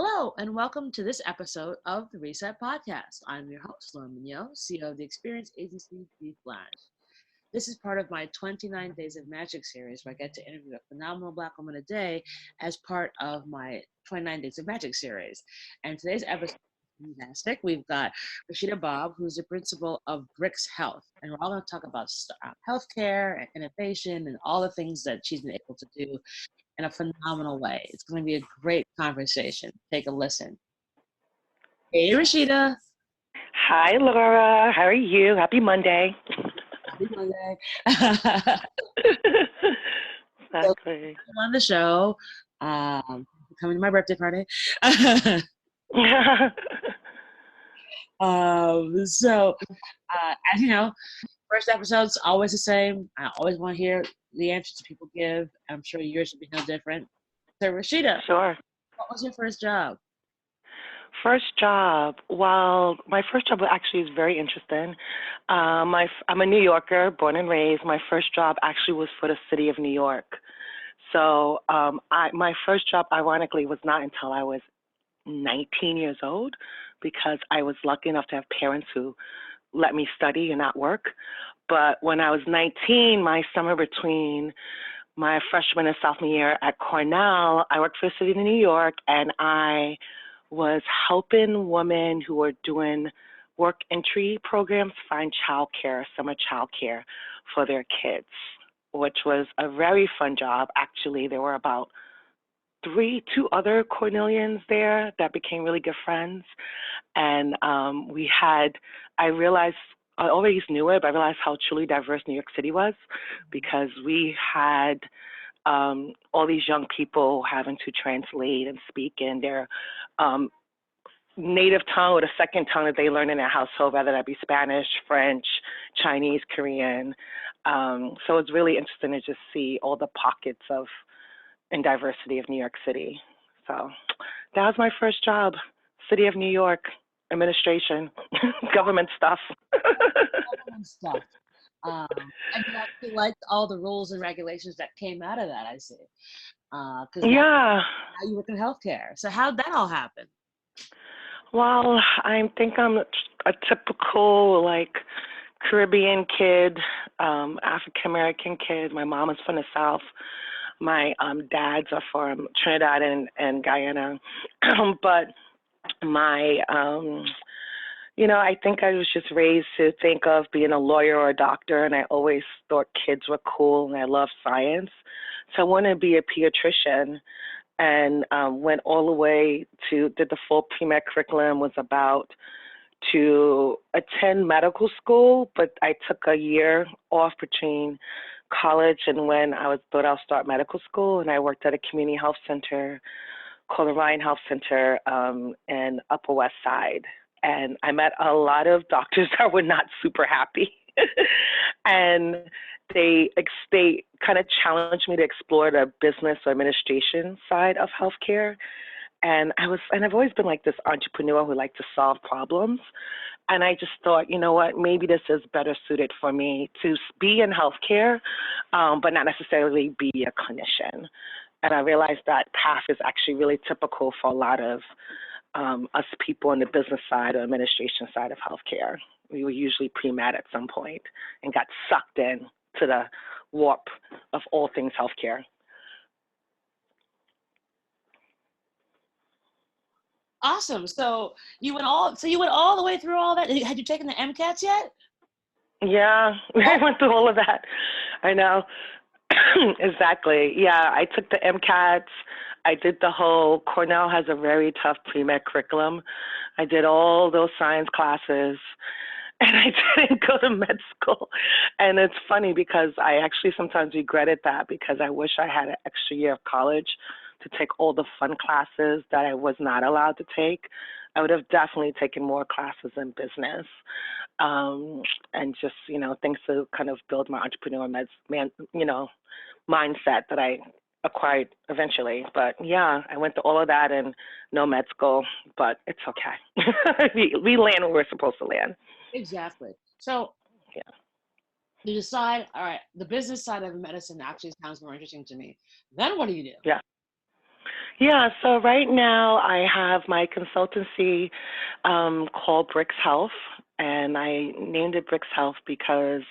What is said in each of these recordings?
Hello, and welcome to this episode of the Reset Podcast. I'm your host, Lauren Mignot, CEO of the experience agency Beef Blanche. This is part of my 29 Days of Magic series, where I get to interview a phenomenal Black woman a day as part of my 29 Days of Magic series. And today's episode is fantastic. We've got Rashida Bobb, who's the principal of Bricks Health, and we're all going to talk about healthcare and innovation and all the things that she's been able to do in a phenomenal way. It's going to be a great conversation. Take a listen. Hey, Rashida. Hi, Laura. How are you? Happy Monday. Happy Monday. So, Exactly. I'm on the show, coming to my birthday party. As you know, first episode's always the same. I always want to hear the answers that people give. I'm sure yours will be no different. So, Rashida, Sure. what was your first job? First job. Well, my first job actually is very interesting. I'm a New Yorker, born and raised. My first job actually was for the city of New York. So my first job, ironically, was not until I was 19 years old because I was lucky enough to have parents who let me study and not work. But when I was 19, my summer between my freshman and sophomore year at Cornell, I worked for the city of New York, and I was helping women who were doing work entry programs find childcare, summer childcare for their kids, which was a very fun job. Actually, there were about two other Cornellians there that became really good friends. And I realized, I always knew it, but I realized how truly diverse New York City was because we had all these young people having to translate and speak in their um, native tongue or the second tongue that they learn in their household, whether that be Spanish, French, Chinese, Korean. So it's really interesting to just see all the pockets of and diversity of New York City. So that was my first job, City of New York, administration, government stuff. And stuff. And you actually liked all the rules and regulations that came out of that, I see. Because Yeah. now you work in healthcare. So how'd that all happen? Well, I think I'm a typical Caribbean kid, African American kid. My mom is from the South. My dads are from Trinidad and Guyana. But my I think I was just raised to think of being a lawyer or a doctor, and I always thought kids were cool, and I love science. So I wanted to be a pediatrician, and went all the way did the full pre-med curriculum, was about to attend medical school, but I took a year off between college and when thought I'll start medical school, and I worked at a community health center called the Ryan Health Center in Upper West Side. And I met a lot of doctors that were not super happy. And they kind of challenged me to explore the business or administration side of healthcare. And I've always been like this entrepreneur who liked to solve problems. And I just thought, you know what, maybe this is better suited for me to be in healthcare, but not necessarily be a clinician. And I realized that path is actually really typical for a lot of us people on the business side or administration side of healthcare. We were usually pre-med at some point and got sucked in to the warp of all things healthcare. Awesome. So you went all the way through all that. Had you taken the MCATs yet? Yeah, I went through all of that. I know. Exactly. Yeah, I took the MCATs. I did the whole, Cornell has a very tough pre-med curriculum. I did all those science classes and I didn't go to med school. And it's funny because I actually sometimes regretted that because I wish I had an extra year of college to take all the fun classes that I was not allowed to take. I would have definitely taken more classes in business and just, things to kind of build my entrepreneurial mindset that I acquired eventually. But yeah, I went to all of that and no med school, but it's okay. we land where we're supposed to land. Exactly. So Yeah. you decide, all right, the business side of medicine actually sounds more interesting to me. Then what do you do? Yeah. Yeah, so right now I have my consultancy called Bricks Health, and I named it Bricks Health because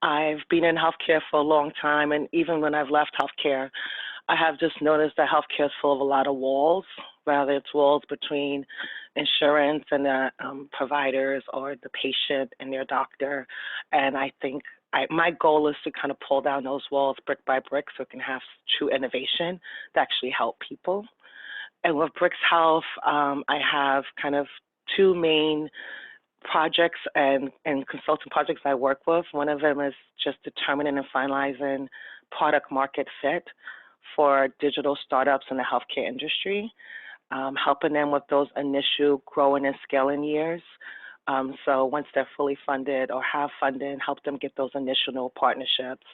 I've been in healthcare for a long time, and even when I've left healthcare, I have just noticed that healthcare is full of a lot of walls, whether it's walls between insurance and the providers or the patient and their doctor. And I think my goal is to kind of pull down those walls brick by brick so it can have true innovation to actually help people. And with Bricks Health, I have kind of two main projects and consulting projects I work with. One of them is just determining and finalizing product market fit for digital startups in the healthcare industry, helping them with those initial growing and scaling years. So once they're fully funded or have funding, help them get those initial partnerships,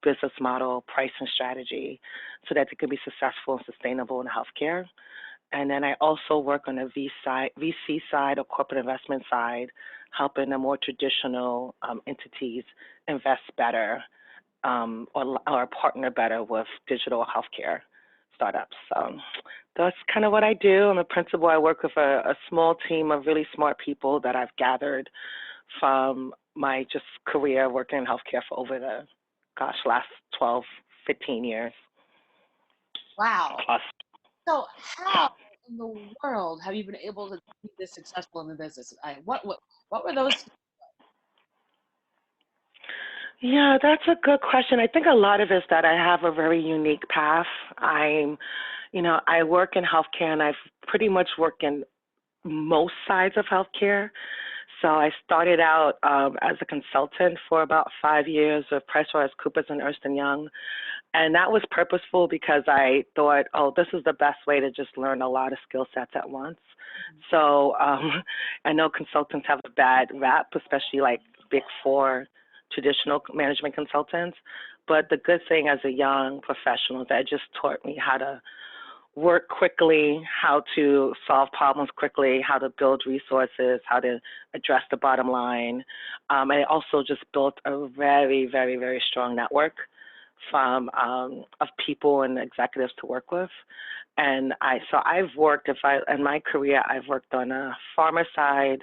business model, pricing strategy, so that they can be successful and sustainable in healthcare. And then I also work on the VC side or corporate investment side, helping the more traditional entities invest better or partner better with digital healthcare startups. So that's kind of what I do. I'm a principal. I work with a small team of really smart people that I've gathered from my just career working in healthcare for over the, last 12, 15 years Wow. plus. So how in the world have you been able to be this successful in the business? What were those? Yeah, that's a good question. I think a lot of it is that I have a very unique path. I work in healthcare and I've pretty much worked in most sides of healthcare. So I started out as a consultant for about 5 years with PricewaterhouseCoopers and Ernst& Young. And that was purposeful because I thought, oh, this is the best way to just learn a lot of skill sets at once. So I know consultants have a bad rap, especially like big four traditional management consultants. But the good thing as a young professional is that it just taught me how to work quickly, how to solve problems quickly, how to build resources, how to address the bottom line. And it also just built a very, very, very strong network from of people and executives to work with. And I've worked, in my career, I've worked on a pharma side,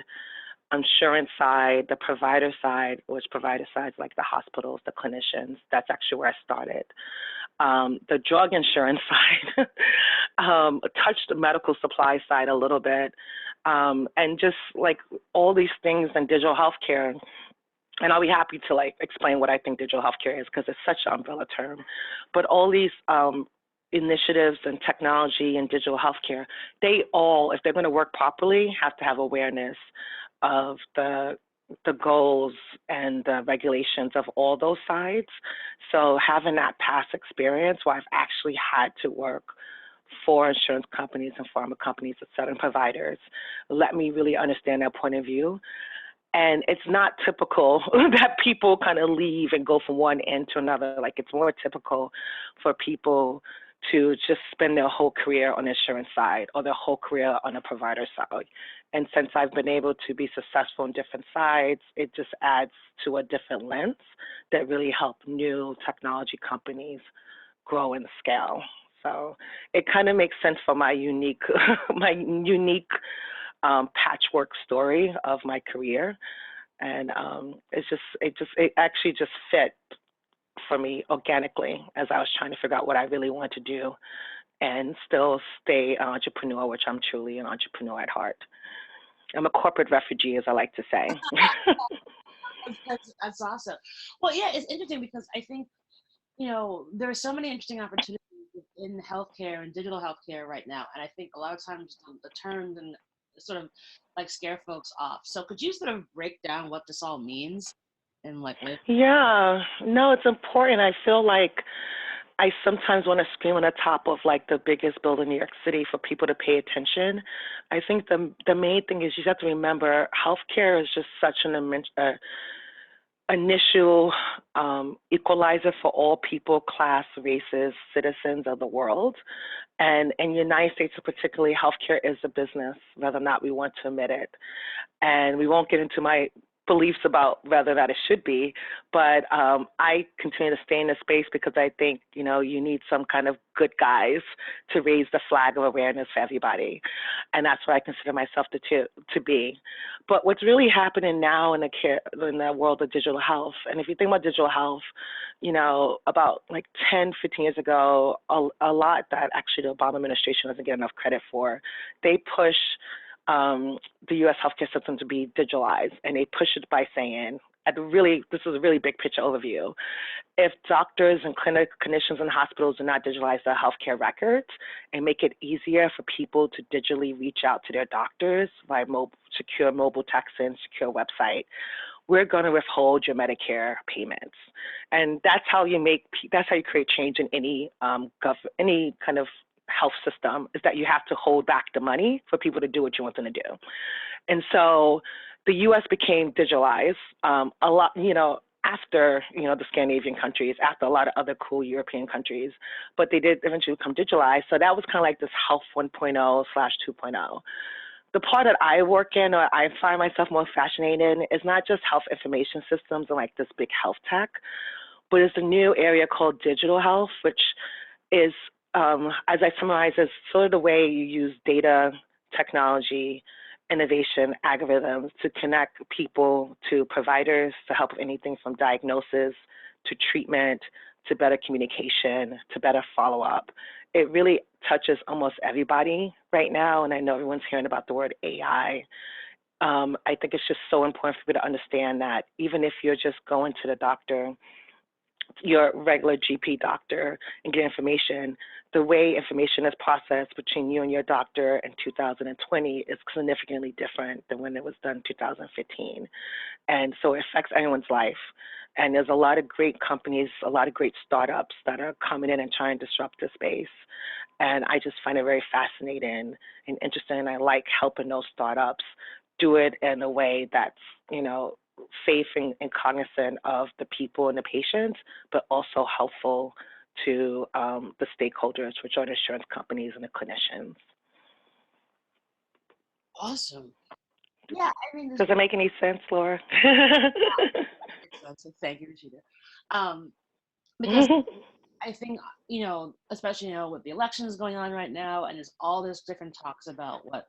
insurance side, the provider side, which provider sides like the hospitals, the clinicians. That's actually where I started. The drug insurance side, touched the medical supply side a little bit, and just like all these things in digital healthcare. And I'll be happy to like explain what I think digital healthcare is because it's such an umbrella term. But all these initiatives and technology and digital healthcare, they all, if they're going to work properly, have to have awareness of the goals and the regulations of all those sides. So having that past experience where I've actually had to work for insurance companies and pharma companies and certain providers let me really understand their point of view. And it's not typical that people kind of leave and go from one end to another. Like it's more typical for people to just spend their whole career on the insurance side or their whole career on the provider side. And since I've been able to be successful on different sides, it just adds to a different lens that really help new technology companies grow and scale. So it kind of makes sense for my unique, my unique patchwork story of my career, and it actually just fit for me organically as I was trying to figure out what I really want to do and still stay an entrepreneur, which I'm truly an entrepreneur at heart. I'm a corporate refugee, as I like to say. That's awesome. Well, yeah, it's interesting because I think there are so many interesting opportunities in healthcare and digital healthcare right now, and I think a lot of times the terms and sort of like scare folks off. So could you sort of break down what this all means and like live? Yeah, no, it's important. I feel like I sometimes want to scream on the top of like the biggest building in New York City for people to pay attention. I think the main thing is you have to remember healthcare is just such an initial equalizer for all people, class, races, citizens of the world. And in the United States, particularly, healthcare is a business, whether or not we want to admit it. And we won't get into my beliefs about whether that it should be, but I continue to stay in the space because I think, you need some kind of good guys to raise the flag of awareness for everybody, and that's what I consider myself to be. But what's really happening now in the world of digital health, and if you think about digital health, about like 10, 15 years ago, a lot that actually the Obama administration doesn't get enough credit for, they push the U.S. healthcare system to be digitalized, and they push it by saying, this is a really big picture overview. If doctors and clinicians in hospitals do not digitalize their healthcare records and make it easier for people to digitally reach out to their doctors via secure mobile texting, secure website, we're going to withhold your Medicare payments. And that's how you create change in any kind of health system, is that you have to hold back the money for people to do what you want them to do. And so the U.S. became digitalized a lot, after, the Scandinavian countries, after a lot of other cool European countries, but they did eventually become digitalized. So that was kind of like this health 1.0/2.0. The part that I work in, or I find myself most fascinated in, is not just health information systems and like this big health tech, but it's a new area called digital health, which is, as I summarize, is sort of the way you use data, technology, innovation, algorithms to connect people to providers to help with anything from diagnosis to treatment to better communication to better follow-up. It really touches almost everybody right now, and I know everyone's hearing about the word AI. I think it's just so important for me to understand that even if you're just going to the doctor, your regular GP doctor, and get information, the way information is processed between you and your doctor in 2020 is significantly different than when it was done in 2015. And so it affects anyone's life. And there's a lot of great companies, a lot of great startups that are coming in and trying to disrupt this space. And I just find it very fascinating and interesting. And I like helping those startups do it in a way that's, safe and cognizant of the people and the patients, but also helpful to the stakeholders, which are the insurance companies and the clinicians. Awesome. Yeah, I mean, does it make any sense, Laura? Makes sense. Thank you, Rashida. Because I think, especially, with the elections going on right now, and there's all this different talks about what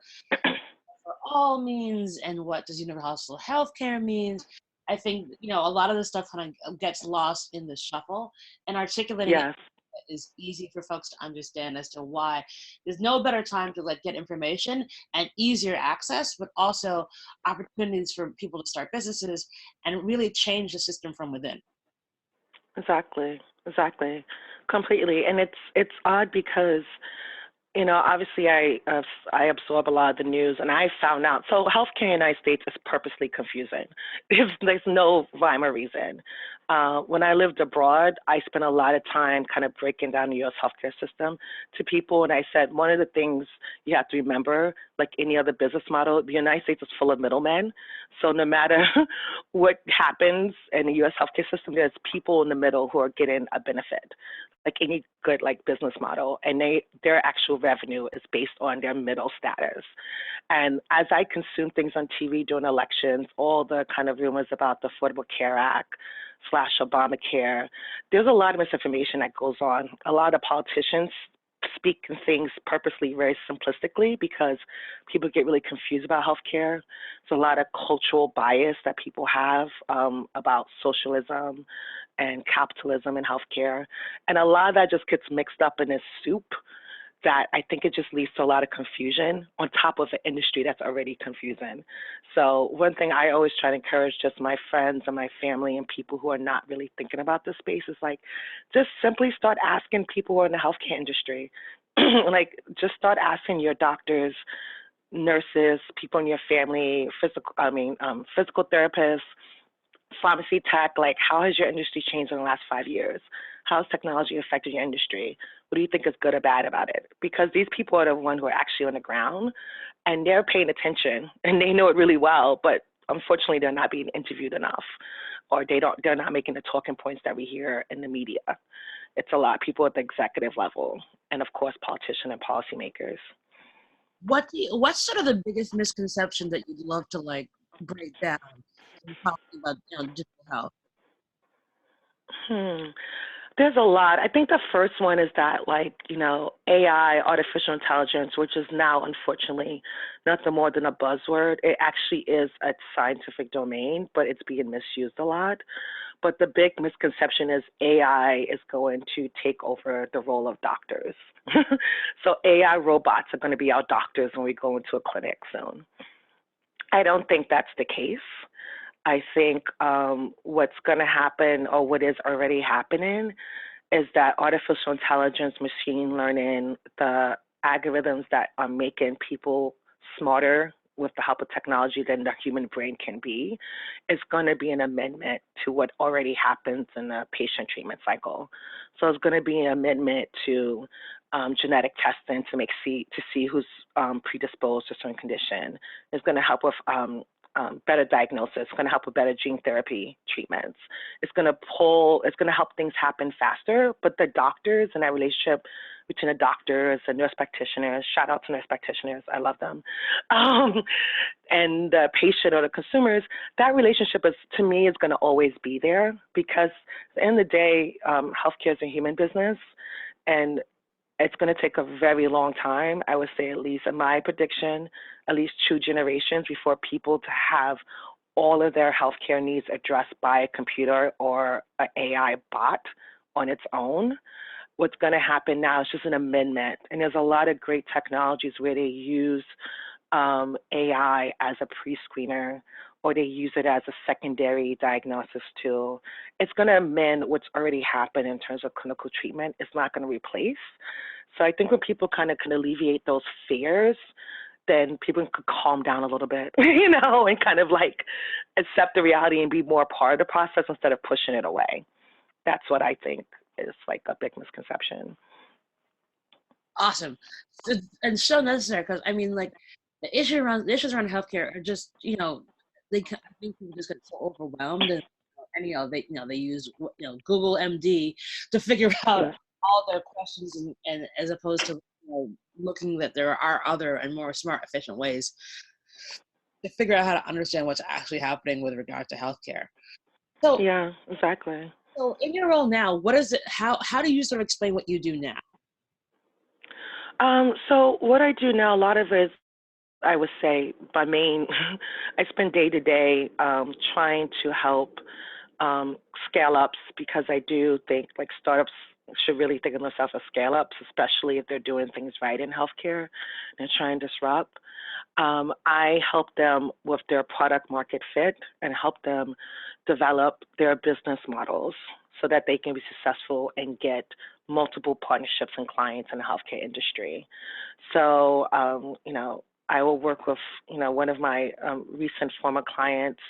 for all means and what does universal health care means. I think, a lot of this stuff kind of gets lost in the shuffle, and articulating Yes. it is easy for folks to understand as to why there's no better time to get information and easier access, but also opportunities for people to start businesses and really change the system from within. Exactly. Completely. And it's odd because, obviously I absorb a lot of the news, and I found out. So healthcare in the United States is purposely confusing. There's no rhyme or reason. When I lived abroad, I spent a lot of time kind of breaking down the U.S. healthcare system to people, and I said one of the things you have to remember, like any other business model, the United States is full of middlemen. So no matter what happens in the U.S. healthcare system, there's people in the middle who are getting a benefit, like any good business model, and their actual revenue is based on their middle status. And as I consume things on TV during elections, all the kind of rumors about the Affordable Care Act / Obamacare, there's a lot of misinformation that goes on. A lot of politicians speak things purposely very simplistically because people get really confused about healthcare. There's a lot of cultural bias that people have about socialism and capitalism in healthcare. And a lot of that just gets mixed up in this soup that I think it just leads to a lot of confusion on top of an industry that's already confusing. So one thing I always try to encourage just my friends and my family and people who are not really thinking about this space is just simply start asking people who are in the healthcare industry. Just start asking your doctors, nurses, people in your family, physical therapists, pharmacy tech, how has your industry changed in the last 5 years? How has technology affected your industry? What do you think is good or bad about it? Because these people are the ones who are actually on the ground, and they're paying attention, and they know it really well, but unfortunately they're not being interviewed enough, or they're not making the talking points that we hear in the media. It's a lot of people at the executive level, and of course politicians and policymakers. What's sort of the biggest misconception that you'd love to break down some policy about digital health? Hmm. There's a lot. I think the first one is that, like, AI, artificial intelligence, which is now unfortunately nothing more than a buzzword. It actually is a scientific domain, but it's being misused a lot. But the big misconception is AI is going to take over the role of doctors. So AI robots are going to be our doctors when we go into a clinic soon. I don't think that's the case. I think what's going to happen, or what is already happening, is that artificial intelligence, machine learning, the algorithms that are making people smarter with the help of technology than the human brain can be, is going to be an amendment to what already happens in the patient treatment cycle. So it's going to be an amendment to genetic testing to see who's predisposed to a certain condition. It's going to help with better diagnosis. It's going to help with better gene therapy treatments. It's going to help things happen faster. But the doctors and that relationship between the doctors and nurse practitioners, shout out to nurse practitioners, I love them, and the patient or the consumers, that relationship is, to me, is going to always be there, because at the end of the day, healthcare is a human business, and it's going to take a very long time, I would say, at least in my prediction, at least 2 generations before people to have all of their healthcare needs addressed by a computer or an AI bot on its own. What's going to happen now is just an amendment. And there's a lot of great technologies where they use AI as a pre-screener, or they use it as a secondary diagnosis tool. It's going to amend what's already happened in terms of clinical treatment. It's not going to replace. So I think when people kind of can alleviate those fears, then people could calm down a little bit, and kind of like accept the reality and be more part of the process instead of pushing it away. That's what I think is like a big misconception. Awesome. And so necessary, because I mean, like, the issues around healthcare are just, I think people just get so overwhelmed, and they use Google MD to figure out Yeah. all their questions, and as opposed to looking that there are other and more smart, efficient ways to figure out how to understand what's actually happening with regard to healthcare. So, Yeah, exactly. so in your role now, what is it? How do you sort of explain what you do now? So what I do now, a lot of it, I would say, my main, I spend day to day trying to help scale ups, because I do think like startups should really think of themselves as scale ups, especially if they're doing things right in healthcare and trying to disrupt. I help them with their product market fit and help them develop their business models so that they can be successful and get multiple partnerships and clients in the healthcare industry. So, I will work with, one of my recent former clients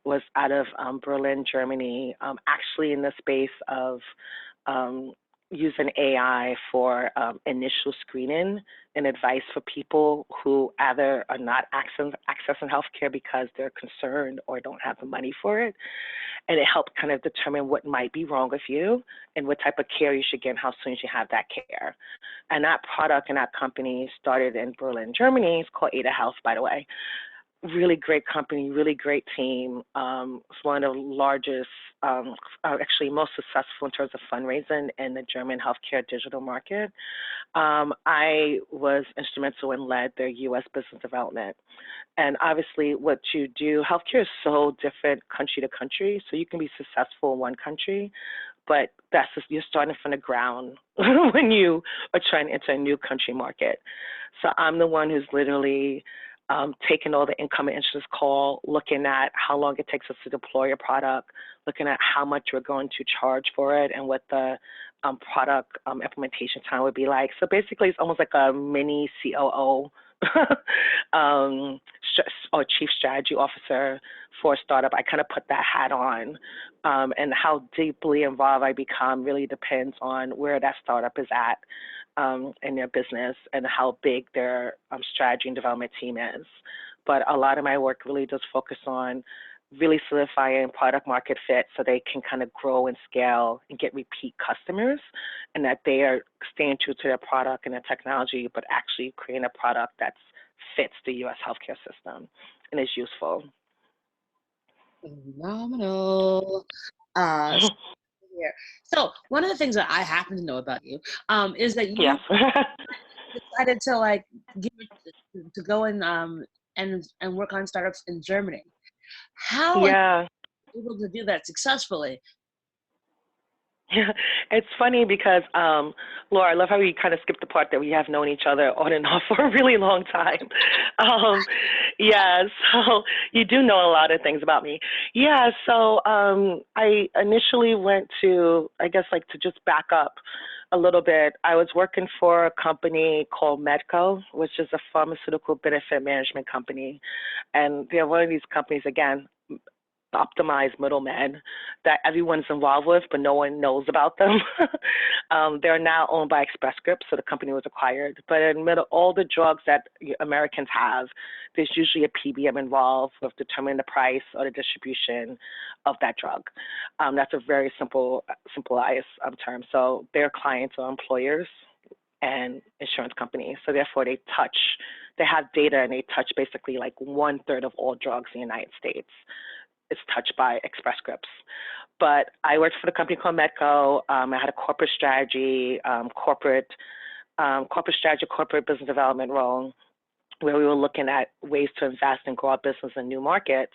was out of Berlin, Germany, actually in the space of um, using AI for initial screening and advice for people who either are not accessing healthcare because they're concerned or don't have the money for it. And it helped kind of determine what might be wrong with you and what type of care you should get and how soon you should have that care. And that product and that company started in Berlin, Germany. It's called Ada Health, by the way. Really great company, really great team. It's one of the largest, actually most successful in terms of fundraising in the German healthcare digital market. I was instrumental and led their U.S. business development. And obviously, what you do, healthcare is so different country to country. So you can be successful in one country, but that's just, you're starting from the ground when you are trying to enter a new country market. So I'm the one who's literally taking all the income and interest call, looking at how long it takes us to deploy a product, looking at how much we're going to charge for it and what the product implementation time would be like. So basically, it's almost like a mini COO or chief strategy officer for a startup. I kind of put that hat on, and how deeply involved I become really depends on where that startup is at in their business and how big their strategy and development team is. But a lot of my work really does focus on really solidifying product market fit so they can kind of grow and scale and get repeat customers, and that they are staying true to their product and their technology, but actually creating a product that fits the U.S. healthcare system and is useful. Phenomenal. So here. So one of the things that I happen to know about you is that Yes. you decided to like give to go and work on startups in Germany. How are Yeah. you able to do that successfully? It's funny because, Laura, I love how we kind of skipped the part that we have known each other on and off for a really long time. Um, yeah, so you do know a lot of things about me. Yeah, so I initially went to, I guess, like to just back up a little bit, I was working for a company called Medco, which is a pharmaceutical benefit management company. And they're one of these companies, again, optimized middlemen that everyone's involved with, but no one knows about them. They're now owned by Express Scripts, so the company was acquired. But in the middle, all the drugs that Americans have, there's usually a PBM involved with determining the price or the distribution of that drug. That's a very simplified term. So their clients are employers and insurance companies. So therefore, they have data and they touch basically like 1/3 of all drugs in the United States is touched by Express Scripts. But I worked for the company called Medco. I had a corporate strategy, corporate strategy, corporate business development role, where we were looking at ways to invest and grow our business in new markets.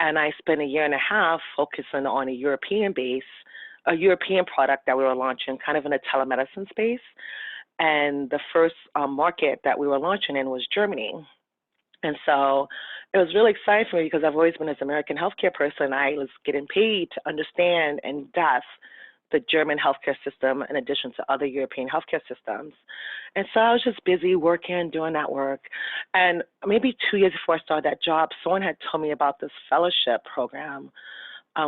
And I spent a year and a half focusing on a European product that we were launching, kind of in a telemedicine space. And the first market that we were launching in was Germany. And so it was really exciting for me because I've always been this American healthcare person. I was getting paid to understand in depth the German healthcare system in addition to other European healthcare systems. And so I was just busy working, doing that work. And maybe 2 years before I started that job, someone had told me about this fellowship program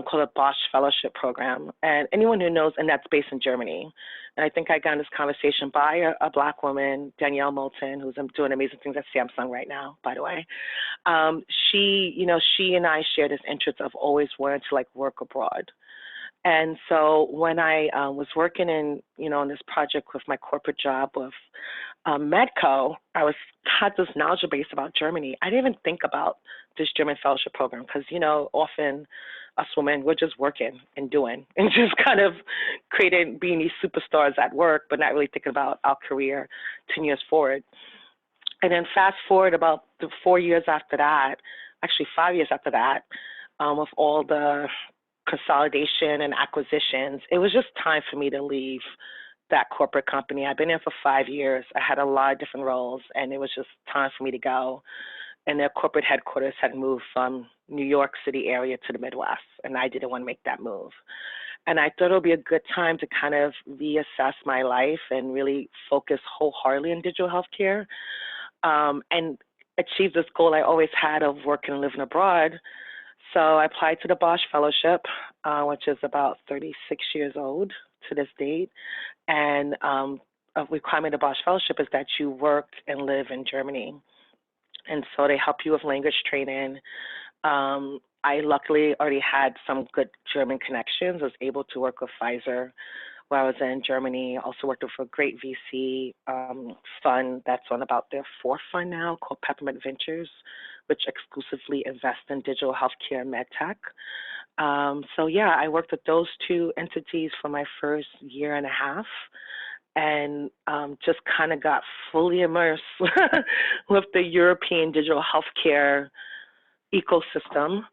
called a Bosch Fellowship Program. And anyone who knows, and that's based in Germany. And I think I got in this conversation by a Black woman, Danielle Moulton, who's doing amazing things at Samsung right now, by the way. She and I share this interest of always wanting to like work abroad. And so when I was working in this project with my corporate job with Medco, had this knowledge base about Germany. I didn't even think about this German fellowship program because, often us women, we're just working and doing and just kind of being these superstars at work, but not really thinking about our career 10 years forward. And then fast forward about 4 years after that, actually 5 years after that, with all the consolidation and acquisitions, it was just time for me to leave that corporate company. I've been there for 5 years. I had a lot of different roles, and it was just time for me to go. And their corporate headquarters had moved from New York City area to the Midwest, and I didn't want to make that move. And I thought it would be a good time to kind of reassess my life and really focus wholeheartedly in digital healthcare, and achieve this goal I always had of working and living abroad. So I applied to the Bosch Fellowship, which is about 36 years old to this date. And a requirement of Bosch Fellowship is that you work and live in Germany. And so they help you with language training. I luckily already had some good German connections. I was able to work with Pfizer while I was in Germany. Also worked with a great VC fund that's on about their fourth fund now called Peppermint Ventures, which exclusively invests in digital healthcare and med tech. So yeah, I worked with those two entities for my first year and a half and just kind of got fully immersed with the European digital healthcare ecosystem,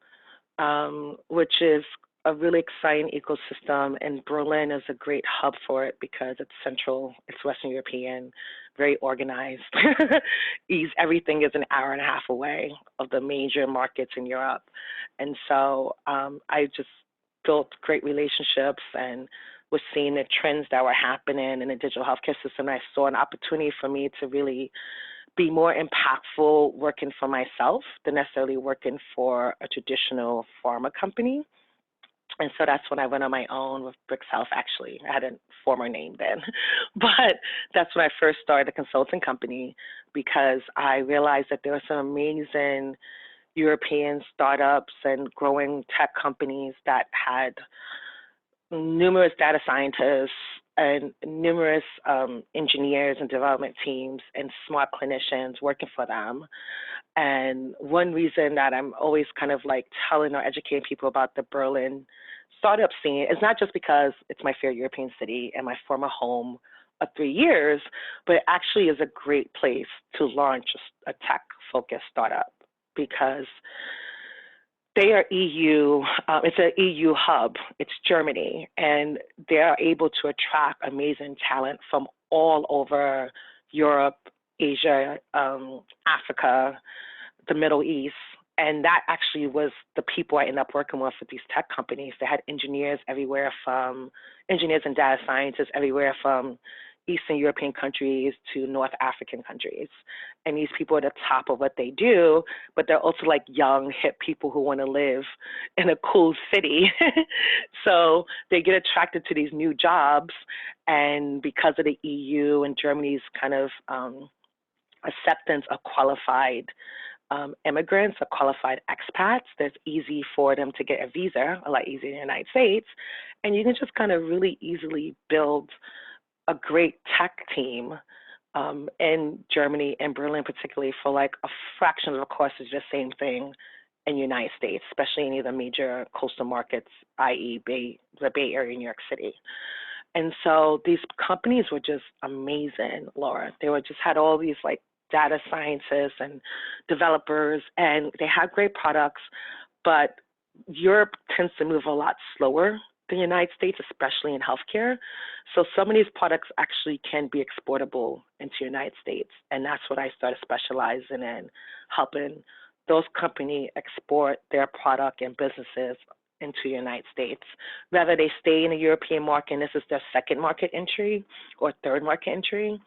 which is a really exciting ecosystem. And Berlin is a great hub for it because it's central, it's Western European, very organized. Everything is an hour and a half away of the major markets in Europe. And so I just built great relationships and was seeing the trends that were happening in the digital healthcare system. I saw an opportunity for me to really be more impactful working for myself than necessarily working for a traditional pharma company. And so that's when I went on my own with Brix Health. Actually, I had a former name then, but that's when I first started a consulting company because I realized that there were some amazing European startups and growing tech companies that had numerous data scientists, and numerous engineers and development teams and smart clinicians working for them. And one reason that I'm always kind of like telling or educating people about the Berlin startup scene is not just because it's my favorite European city and my former home of 3 years, but it actually is a great place to launch a tech focused startup because they are EU, it's an EU hub, it's Germany, and they are able to attract amazing talent from all over Europe, Asia, Africa, the Middle East. And that actually was the people I ended up working with these tech companies. They had engineers everywhere from engineers and data scientists everywhere from Eastern European countries to North African countries. And these people are the top of what they do, but they're also like young, hip people who want to live in a cool city. So they get attracted to these new jobs. And because of the EU and Germany's kind of acceptance of qualified immigrants or qualified expats, that's easy for them to get a visa, a lot easier in the United States. And you can just kind of really easily build a great tech team in Germany and Berlin, particularly for like a fraction of the cost is the same thing in the United States, especially in the major coastal markets, i.e. the Bay Area, New York City. And so these companies were just amazing, Laura. They were just had all these like data scientists and developers, and they had great products, but Europe tends to move a lot slower than the United States, especially in healthcare. So some of these products actually can be exportable into the United States. And that's what I started specializing in, helping those companies export their product and businesses into the United States. Whether they stay in the European market and this is their second market entry or third market entry,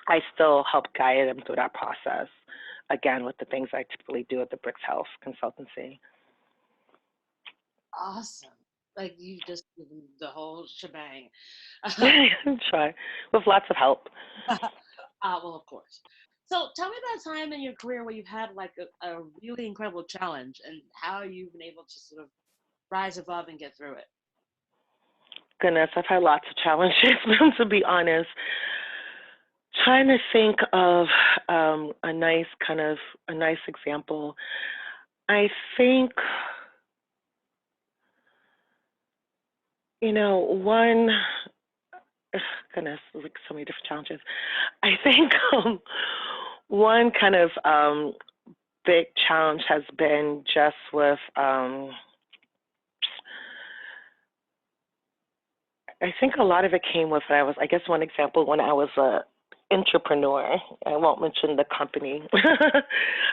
I still help guide them through that process, again, with the things I typically do at the Bricks Health Consultancy. Awesome. Like you just given the whole shebang. Try, with lots of help. Well, of course. So tell me about a time in your career where you've had like a really incredible challenge and how you've been able to sort of rise above and get through it. Goodness, I've had lots of challenges, to be honest. Trying to think of a nice example. I think, one, goodness, like so many different challenges. I think one kind of big challenge has been just with, I think a lot of it came with, I guess one example, when I was a entrepreneur. I won't mention the company that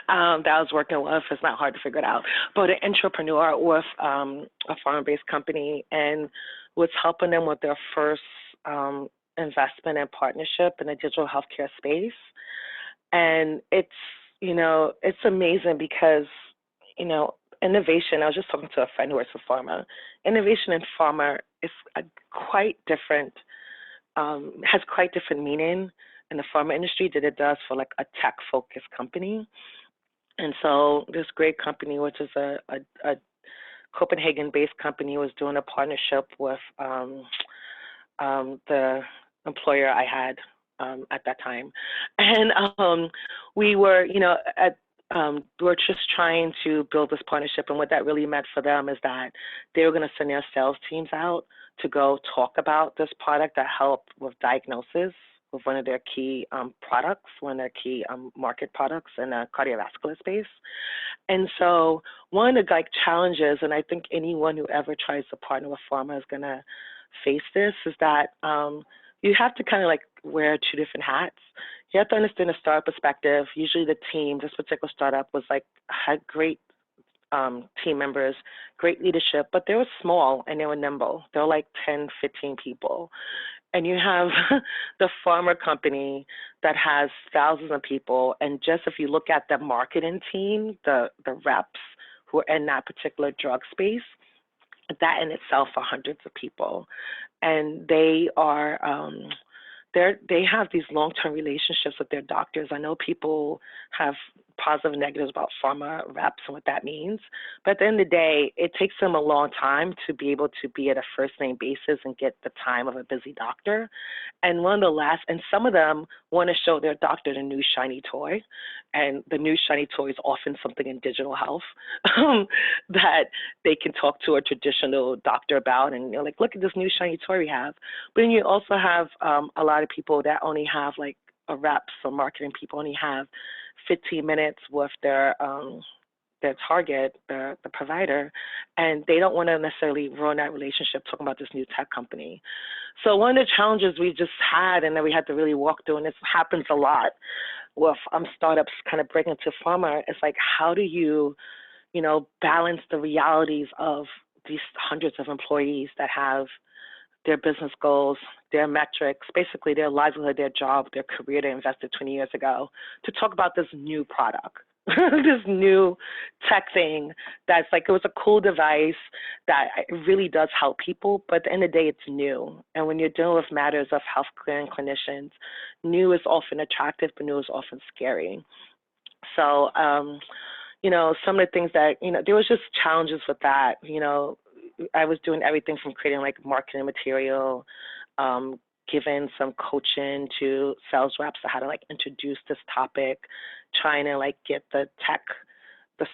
I was working with. It's not hard to figure it out. But an entrepreneur with a farm-based company and was helping them with their first investment and partnership in the digital healthcare space. And it's amazing because, innovation, I was just talking to a friend who works for pharma. Innovation in pharma is quite different, has quite different meaning in the pharma industry than it does for like a tech-focused company. And so this great company, which is a Copenhagen-based company, was doing a partnership with the employer I had at that time. And we were, we were just trying to build this partnership. And what that really meant for them is that they were going to send their sales teams out to go talk about this product that helped with diagnosis with one of their key products, one of their key market products in the cardiovascular space. And so one of the challenges, and I think anyone who ever tries to partner with pharma is going to face this, is that you have to kind of like wear two different hats. You have to understand the startup perspective. Usually the team, this particular startup had great team members, great leadership, but they were small and they were nimble. They were like 10, 15 people. And you have the pharma company that has thousands of people. And just if you look at the marketing team, the reps who are in that particular drug space, that in itself are hundreds of people. And they are, they have these long-term relationships with their doctors. I know people have positive and negatives about pharma reps and what that means. But at the end of the day, it takes them a long time to be able to be at a first name basis and get the time of a busy doctor. And one of the last, and some of them want to show their doctor the new shiny toy. And the new shiny toy is often something in digital health that they can talk to a traditional doctor about. And you're like, look at this new shiny toy we have. But then you also have a lot of people that only have like reps or marketing people only have 15 minutes with their target, the provider, and they don't want to necessarily ruin that relationship talking about this new tech company. So one of the challenges we just had and that we had to really walk through, and this happens a lot with startups kind of breaking into pharma, is like how do you, balance the realities of these hundreds of employees that have their business goals, their metrics, basically their livelihood, their job, their career they invested 20 years ago, to talk about this new product, this new tech thing that's like, it was a cool device that it really does help people, but at the end of the day, it's new. And when you're dealing with matters of healthcare and clinicians, new is often attractive, but new is often scary. So, some of the things that, there was just challenges with that. I was doing everything from creating like marketing material, giving some coaching to sales reps on how to like introduce this topic, trying to like get the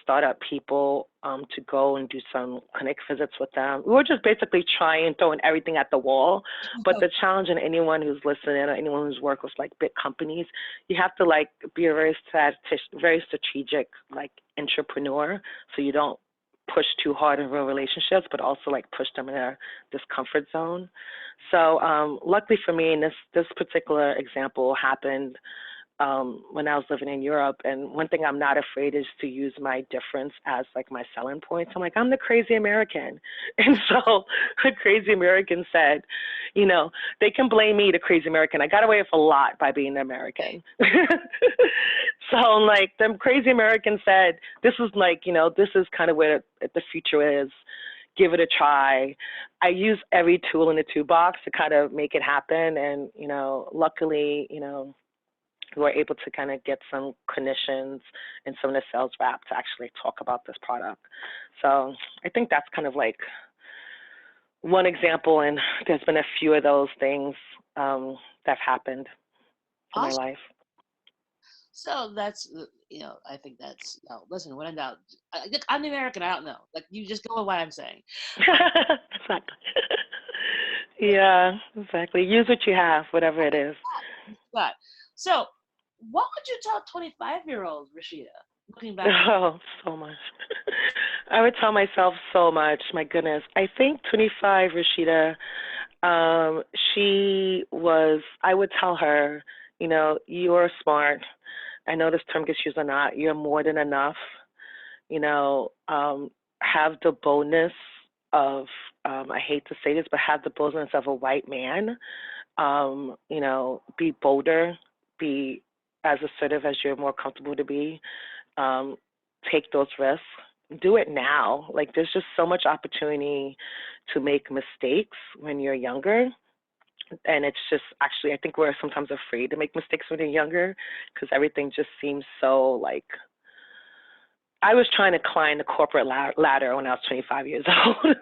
startup people to go and do some clinic visits with them. We were just basically trying, throwing everything at the wall. But the challenge in anyone who's listening or anyone who's worked with like big companies, you have to like be a very strategic like entrepreneur, so you don't push too hard in real relationships, but also like push them in their discomfort zone. So luckily for me, and this particular example happened when I was living in Europe. And one thing I'm not afraid is to use my difference as like my selling point. So I'm like, I'm the crazy American. And so the crazy American said, they can blame me, the crazy American. I got away with a lot by being an American. So like the crazy American said, this is like, this is kind of where the future is. Give it a try. I use every tool in the toolbox to kind of make it happen. And, luckily, we were able to kind of get some clinicians and some of the sales reps to actually talk about this product. So I think that's kind of like one example, and there's been a few of those things that have happened in my Awesome. life. So that's, I think that's, listen, when in doubt, I'm the American, I don't know. Like, you just go with what I'm saying. Exactly. Yeah, exactly. Use what you have, whatever it is. But, so, what would you tell 25-year-old Rashida, looking back on? Oh, so much. I would tell myself so much. My goodness. I think 25, Rashida, she was, I would tell her, you're smart. I know this term gets used or not. You're more than enough. Have the boldness of, I hate to say this, but have the boldness of a white man. Be bolder, be as assertive as you're more comfortable to be. Um, take those risks. Do it now. Like there's just so much opportunity to make mistakes when you're younger. And it's just actually, I think we're sometimes afraid to make mistakes when you're younger because everything just seems so like, I was trying to climb the corporate ladder when I was 25 years old.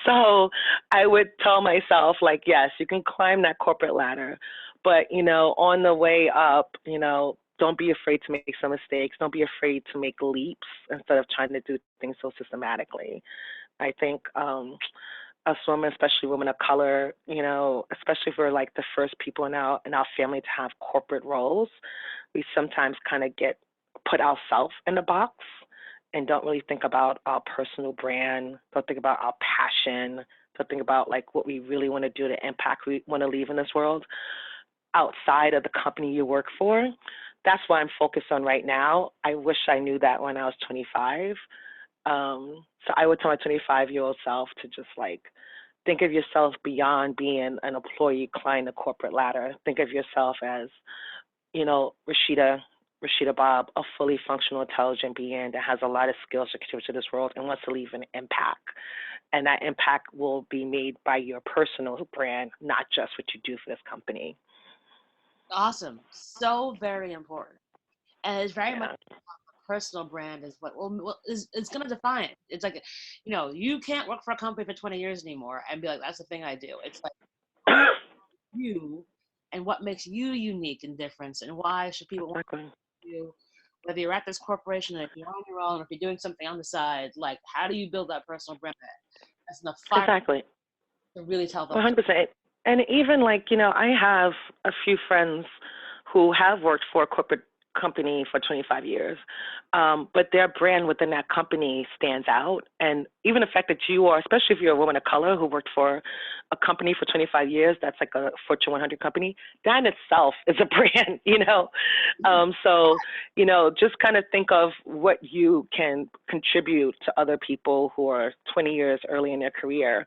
So I would tell myself, like, yes, you can climb that corporate ladder, but, on the way up, don't be afraid to make some mistakes. Don't be afraid to make leaps instead of trying to do things so systematically. I think us women, especially women of color, especially if we're like the first people in our family to have corporate roles, we sometimes kind of get put ourselves in a box and don't really think about our personal brand, don't think about our passion, don't think about like what we really want to do, the impact we want to leave in this world outside of the company you work for. That's what I'm focused on right now. I wish I knew that when I was 25. So I would tell my 25-year-old self to just like think of yourself beyond being an employee climbing the corporate ladder. Think of yourself as, Rashida Bobb, a fully functional, intelligent being that has a lot of skills to contribute to this world and wants to leave an impact. And that impact will be made by your personal brand, not just what you do for this company. Awesome. So very important. And it's very much Yeah. personal brand is is going to define it. It's like, you can't work for a company for 20 years anymore and be like, that's the thing I do. It's like, who are you and what makes you unique and different, and why should people want Exactly. you, whether you're at this corporation or if you're on your own or if you're doing something on the side, like, how do you build that personal brand that's enough fire Exactly. to really tell them? 100%. And even like, I have a few friends who have worked for a corporate company for 25 years, but their brand within that company stands out. And even the fact that you are, especially if you're a woman of color who worked for a company for 25 years, that's like a Fortune 100 company, that in itself is a brand. So, just kind of think of what you can contribute to other people who are 20 years early in their career,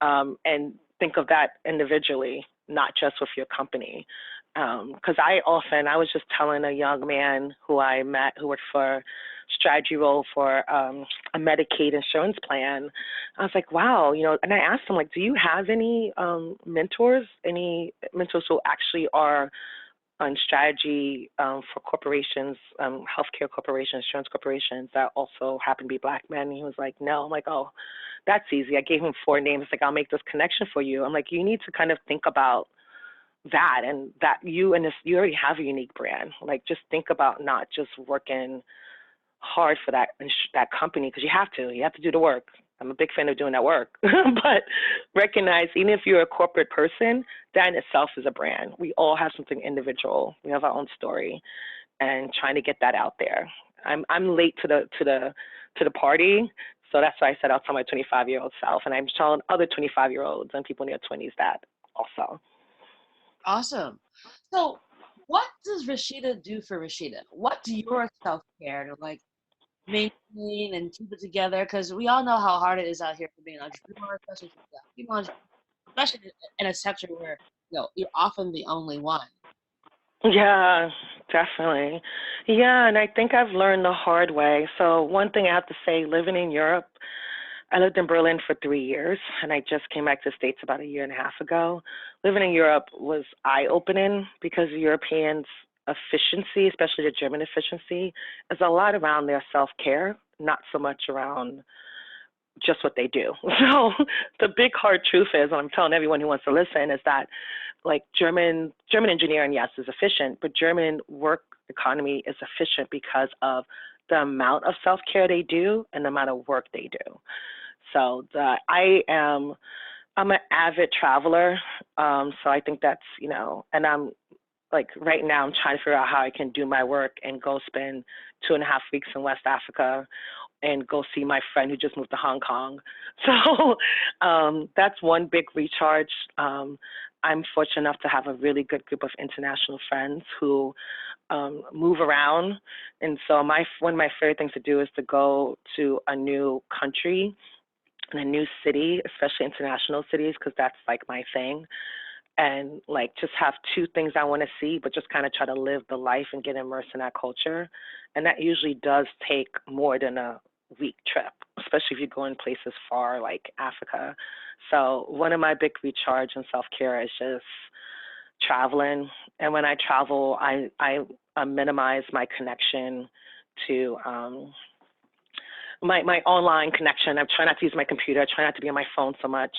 and think of that individually, not just with your company. Because I was just telling a young man who I met who worked for strategy role for a Medicaid insurance plan. I was like, wow, and I asked him, like, do you have any any mentors who actually are on strategy for corporations, healthcare corporations, insurance corporations that also happen to be Black men? And he was like, no. I'm like, oh, that's easy. I gave him 4 names. Like, I'll make this connection for you. I'm like, you need to kind of think about that, and that you already have a unique brand. Like, just think about not just working hard for that company, because you have to do the work. I'm a big fan of doing that work, but recognize, even if you're a corporate person, that in itself is a brand. We all have something individual. We have our own story, and trying to get that out there. I'm late to the party, so that's why I said I'll tell my 25-year-old self, and I'm telling other 25-year-olds and people in their 20s that also. Awesome. So, what does Rashida do for Rashida? What do your self care to like maintain and keep it together? Because we all know how hard it is out here for being an entrepreneur, especially for female entrepreneurs, especially in a sector where you're often the only one. Yeah, definitely. Yeah, and I think I've learned the hard way. So one thing I have to say, living in Europe, I lived in Berlin for 3 years, and I just came back to the States about a year and a half ago. Living in Europe was eye-opening because Europeans' efficiency, especially the German efficiency, is a lot around their self-care, not so much around just what they do. So the big hard truth is, and I'm telling everyone who wants to listen, is that like German engineering, yes, is efficient, but German work economy is efficient because of the amount of self-care they do and the amount of work they do. So I'm an avid traveler. So I think that's, and I'm like right now I'm trying to figure out how I can do my work and go spend 2.5 weeks in West Africa and go see my friend who just moved to Hong Kong. So that's one big recharge. I'm fortunate enough to have a really good group of international friends who move around. And so one of my favorite things to do is to go to a new country and a new city, especially international cities, because that's like my thing. And like just have 2 things I want to see, but just kind of try to live the life and get immersed in that culture. And that usually does take more than a week trip, especially if you go in places far like Africa. So one of my big recharge and self-care is just traveling. And when I travel, I minimize my connection to my online connection. I try not to use my computer. I try not to be on my phone so much,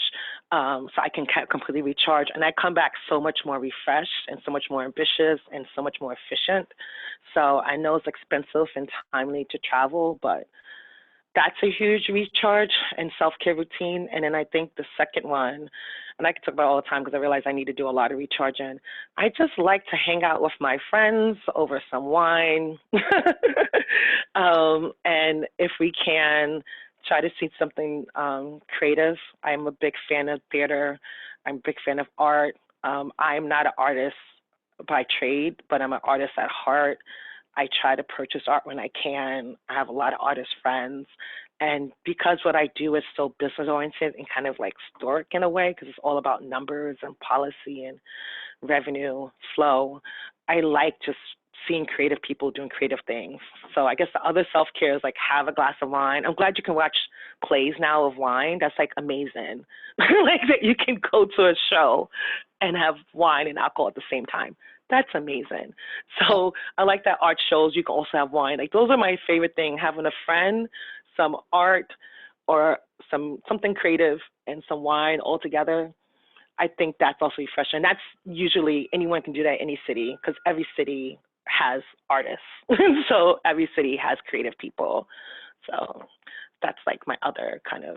so I can completely recharge. And I come back so much more refreshed and so much more ambitious and so much more efficient. So I know it's expensive and timely to travel, but that's a huge recharge and self-care routine. And then I think the second one, and I can talk about it all the time because I realize I need to do a lot of recharging. I just like to hang out with my friends over some wine. And if we can, try to see something creative. I'm a big fan of theater. I'm a big fan of art. I'm not an artist by trade, but I'm an artist at heart. I try to purchase art when I can. I have a lot of artist friends. And because what I do is so business oriented and kind of like historic in a way, because it's all about numbers and policy and revenue flow, I like just seeing creative people doing creative things. So I guess the other self-care is like have a glass of wine. I'm glad you can watch plays now of wine. That's like amazing. Like that you can go to a show and have wine and alcohol at the same time. That's amazing. So I like that art shows. You can also have wine. Like those are my favorite thing. Having a friend, some art, or something creative, and some wine all together. I think that's also refreshing. That's usually anyone can do that in any city because every city has artists. So every city has creative people. So that's like my other kind of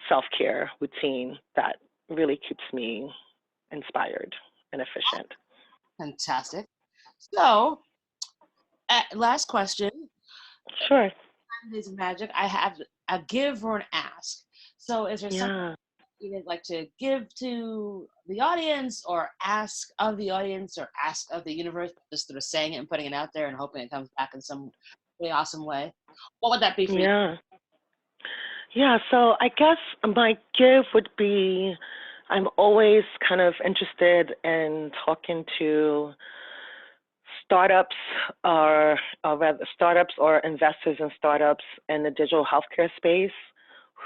self care routine that really keeps me inspired and efficient. Fantastic. So, last question. Sure. 7 Days of Magic, I have a give or an ask. So, is there something Yeah. you'd like to give to the audience, or ask of the audience, or ask of the universe, just sort of saying it and putting it out there and hoping it comes back in some really awesome way? What would that be for you? Yeah. Yeah. So I guess my give would be I'm always kind of interested in talking to startups or rather startups or investors in startups in the digital healthcare space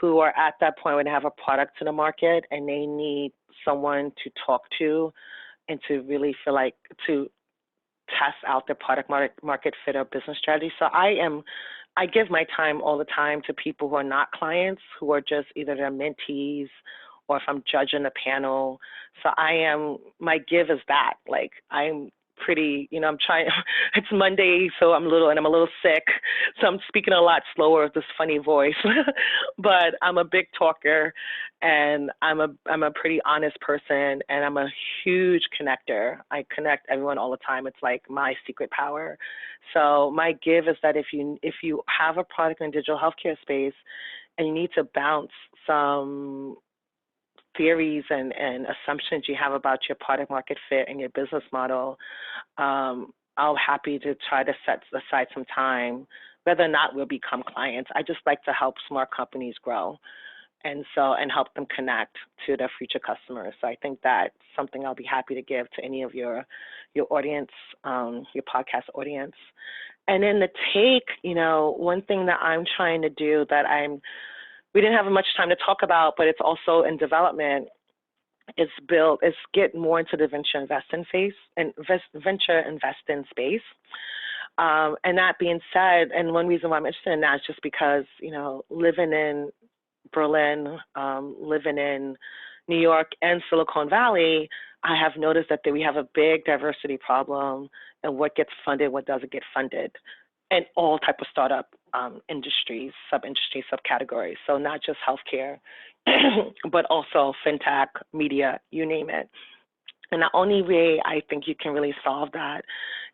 who are at that point where they have a product to the market and they need someone to talk to and to really feel like to test out their product market fit or business strategy. So I give my time all the time to people who are not clients, who are just either their mentees or if I'm judging a panel. So my give is that. Like I'm pretty, I'm trying, it's Monday, so I'm a little sick. So I'm speaking a lot slower with this funny voice, but I'm a big talker and I'm a pretty honest person and I'm a huge connector. I connect everyone all the time. It's like my secret power. So my give is that if you have a product in the digital healthcare space and you need to bounce some theories and assumptions you have about your product market fit and your business model, I'll happy to try to set aside some time, whether or not we'll become clients. I just like to help smart companies grow and help them connect to their future customers. So I think that's something I'll be happy to give to any of your audience, your podcast audience. And then the take, one thing that I'm trying to do that we didn't have much time to talk about, but it's also in development, is get more into the venture investing space. And that being said, and one reason why I'm interested in that is just because, living in Berlin, living in New York and Silicon Valley, I have noticed that we have a big diversity problem and what gets funded, what doesn't get funded, and all type of startup industries, sub-industries, subcategories. So not just healthcare, but also fintech, media, you name it. And the only way I think you can really solve that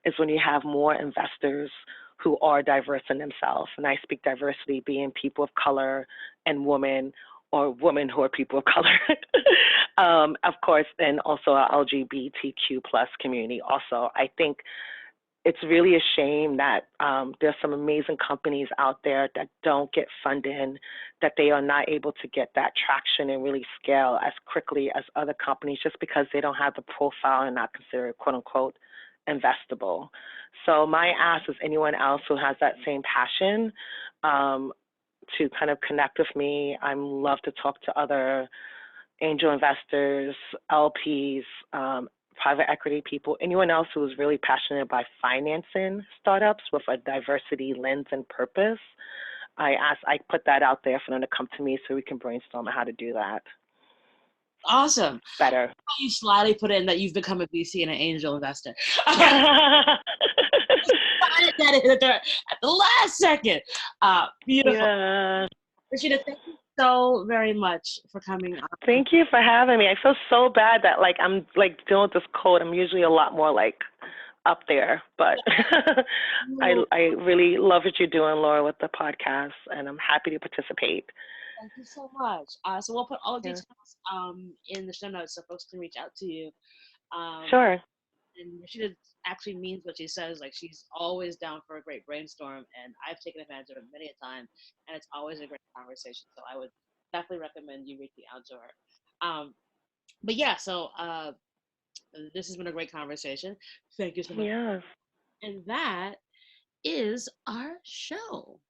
is when you have more investors who are diverse in themselves. And I speak diversity being people of color and women or women who are people of color, of course, and also our LGBTQ plus community also. I think it's really a shame that there's some amazing companies out there that don't get funding, that they are not able to get that traction and really scale as quickly as other companies just because they don't have the profile and not considered quote unquote investable. So my ask is anyone else who has that same passion to kind of connect with me. I love to talk to other angel investors, LPs, private equity people, anyone else who is really passionate about financing startups with a diversity lens and purpose. I put that out there for them to come to me so we can brainstorm on how to do that Awesome. better. You slyly put in that you've become a VC and an angel investor. That in at the last second. Beautiful. Yeah. Rashida, thank you so very much for coming on. Thank you for having me. I feel so bad that like I'm like dealing with this cold. I'm usually a lot more like up there, but I really love what you're doing, Laura, with the podcast, and I'm happy to participate. Thank you so much. So we'll put all the Yeah. details in the show notes so folks can reach out to you. Um, Sure. and Rashida actually means what she says. Like, she's always down for a great brainstorm, and I've taken advantage of it many a time, and it's always a great conversation. So I would definitely recommend you reaching out to her. But yeah, so this has been a great conversation. Thank you so much. Yeah. And that is our show.